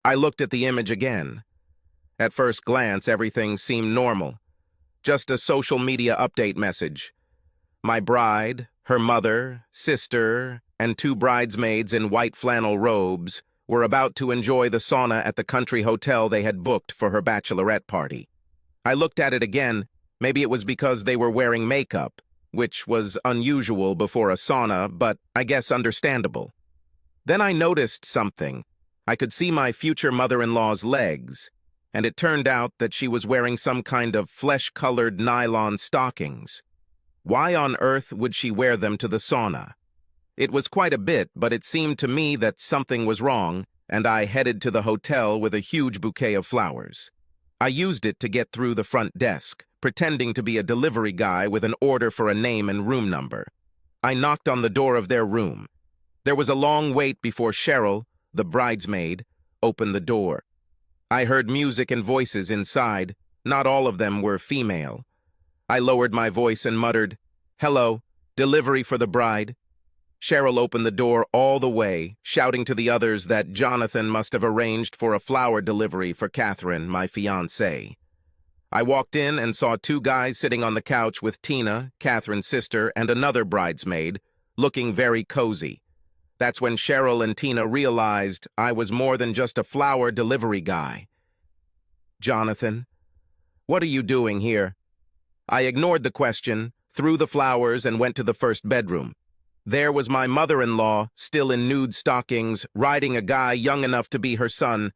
I looked at the image again. At first glance, everything seemed normal. Just a social media update message. My bride, her mother, sister, and two bridesmaids in white flannel robes were about to enjoy the sauna at the country hotel they had booked for her bachelorette party. I looked at it again. Maybe it was because they were wearing makeup, which was unusual before a sauna, but I guess understandable. Then I noticed something. I could see my future mother-in-law's legs, and it turned out that she was wearing some kind of flesh-colored nylon stockings. Why on earth would she wear them to the sauna? It was quite a bit, but it seemed to me that something was wrong, and I headed to the hotel with a huge bouquet of flowers. I used it to get through the front desk, pretending to be a delivery guy with an order for a name and room number. I knocked on the door of their room. There was a long wait before Cheryl, the bridesmaid, opened the door. I heard music and voices inside. Not all of them were female. I lowered my voice and muttered, "Hello, delivery for the bride." Cheryl opened the door all the way, shouting to the others that Jonathan must have arranged for a flower delivery for Catherine, my fiancée. I walked in and saw two guys sitting on the couch with Tina, Catherine's sister, and another bridesmaid, looking very cozy. That's when Cheryl and Tina realized I was more than just a flower delivery guy. "Jonathan, what are you doing here?" I ignored the question, threw the flowers, and went to the first bedroom. There was my mother-in-law, still in nude stockings, riding a guy young enough to be her son.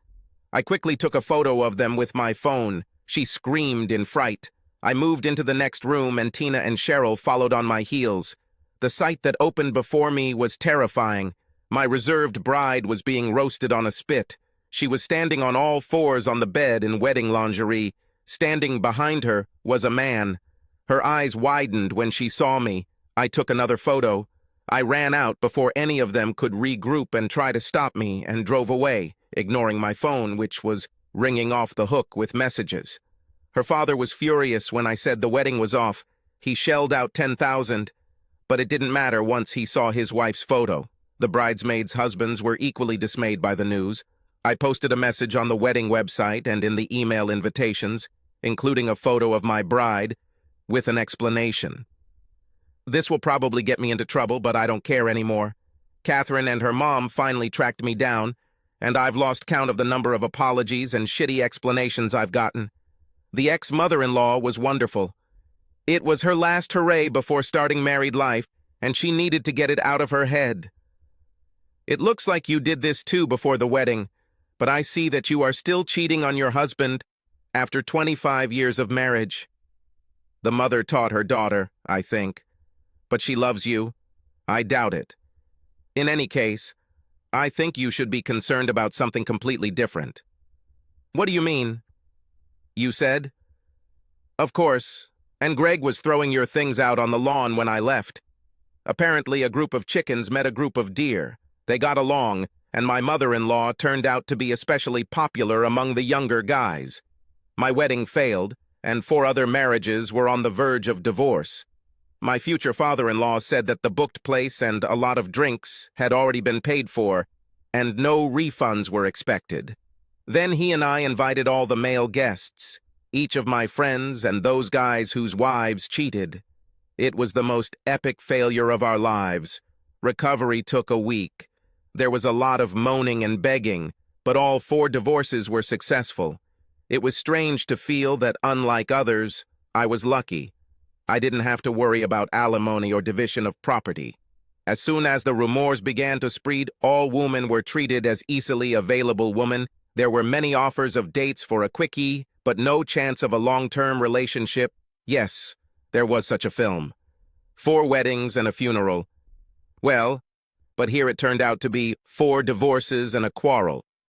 I quickly took a photo of them with my phone. She screamed in fright. I moved into the next room, and Tina and Cheryl followed on my heels. The sight that opened before me was terrifying. My reserved bride was being roasted on a spit. She was standing on all fours on the bed in wedding lingerie. Standing behind her was a man. Her eyes widened when she saw me. I took another photo. I ran out before any of them could regroup and try to stop me, and drove away, ignoring my phone, which was ringing off the hook with messages. Her father was furious when I said the wedding was off. He shelled out $10,000, but it didn't matter once he saw his wife's photo. The bridesmaids' husbands were equally dismayed by the news. I posted a message on the wedding website and in the email invitations, including a photo of my bride, with an explanation. This will probably get me into trouble, but I don't care anymore. Catherine and her mom finally tracked me down, and I've lost count of the number of apologies and shitty explanations I've gotten. The ex-mother-in-law was wonderful. It was her last hooray before starting married life, and she needed to get it out of her head. "It looks like you did this too before the wedding, but I see that you are still cheating on your husband after 25 years of marriage." The mother taught her daughter, I think. But she loves you. I doubt it. In any case, I think you should be concerned about something completely different. "What do you mean?" "You said." "Of course, and Greg was throwing your things out on the lawn when I left. Apparently a group of chickens met a group of deer. They got along, and my mother-in-law turned out to be especially popular among the younger guys. My wedding failed, and 4 other marriages were on the verge of divorce. My future father-in-law said that the booked place and a lot of drinks had already been paid for, and no refunds were expected. Then he and I invited all the male guests, each of my friends and those guys whose wives cheated. It was the most epic failure of our lives. Recovery took a week. There was a lot of moaning and begging, but all 4 divorces were successful. It was strange to feel that, unlike others, I was lucky. I didn't have to worry about alimony or division of property. As soon as the rumors began to spread, all women were treated as easily available women. There were many offers of dates for a quickie, but no chance of a long-term relationship. Yes, there was such a film. 4 weddings and a funeral. Well, but here it turned out to be 4 divorces and a quarrel.